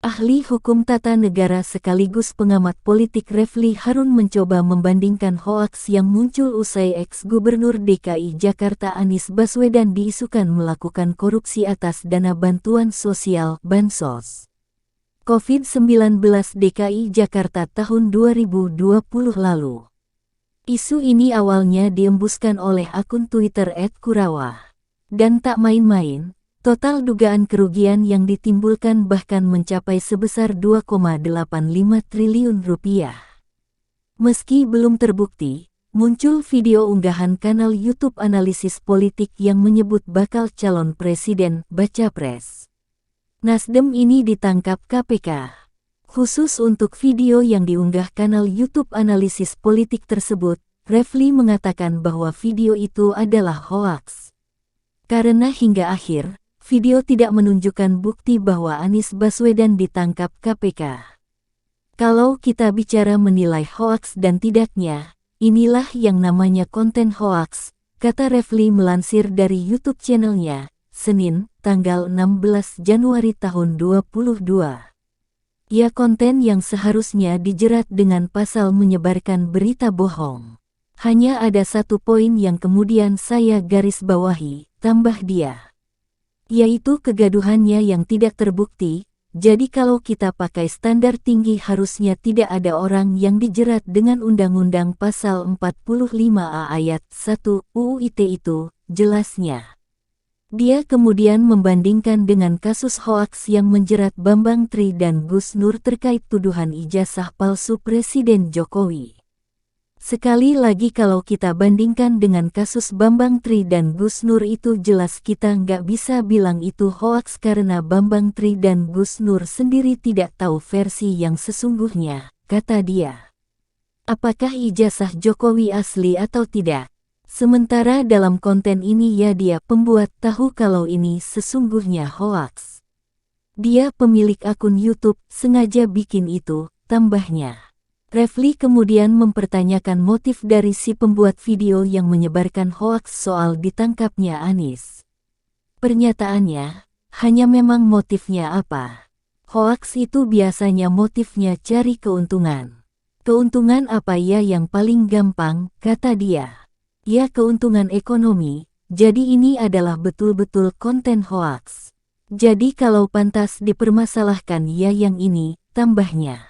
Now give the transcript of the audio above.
Ahli hukum tata negara sekaligus pengamat politik Refly Harun mencoba membandingkan hoaks yang muncul usai ex-Gubernur DKI Jakarta Anies Baswedan diisukan melakukan korupsi atas dana bantuan sosial (Bansos) COVID-19 DKI Jakarta tahun 2020 lalu. Isu ini awalnya diembuskan oleh akun Twitter @Kurawah. Dan tak main-main, total dugaan kerugian yang ditimbulkan bahkan mencapai sebesar 2,85 triliun rupiah. Meski belum terbukti, muncul video unggahan kanal YouTube analisis politik yang menyebut bakal calon presiden baca pres Nasdem ini ditangkap KPK. Khusus untuk video yang diunggah kanal YouTube analisis politik tersebut, Refly mengatakan bahwa video itu adalah hoaks. Karena hingga akhir, video tidak menunjukkan bukti bahwa Anies Baswedan ditangkap KPK. Kalau kita bicara menilai hoaks dan tidaknya, inilah yang namanya konten hoaks, kata Refly melansir dari YouTube channelnya, Senin, tanggal 16 Januari tahun 2022. Ya, konten yang seharusnya dijerat dengan pasal menyebarkan berita bohong. Hanya ada satu poin yang kemudian saya garis bawahi, tambah dia. Yaitu kegaduhannya yang tidak terbukti, jadi kalau kita pakai standar tinggi harusnya tidak ada orang yang dijerat dengan Undang-Undang Pasal 45A ayat 1 UU ITE itu, jelasnya. Dia kemudian membandingkan dengan kasus hoaks yang menjerat Bambang Tri dan Gus Nur terkait tuduhan ijazah palsu Presiden Jokowi. Sekali lagi kalau kita bandingkan dengan kasus Bambang Tri dan Gus Nur itu jelas kita nggak bisa bilang itu hoaks karena Bambang Tri dan Gus Nur sendiri tidak tahu versi yang sesungguhnya, kata dia. Apakah ijazah Jokowi asli atau tidak? Sementara dalam konten ini ya dia pembuat tahu kalau ini sesungguhnya hoaks. Dia pemilik akun YouTube sengaja bikin itu, tambahnya. Refly kemudian mempertanyakan motif dari si pembuat video yang menyebarkan hoaks soal ditangkapnya Anies. Pernyataannya, hanya memang motifnya apa? Hoaks itu biasanya motifnya cari keuntungan. Keuntungan apa ya yang paling gampang, kata dia. Ya keuntungan ekonomi, jadi ini adalah betul-betul konten hoaks. Jadi kalau pantas dipermasalahkan ya yang ini, tambahnya.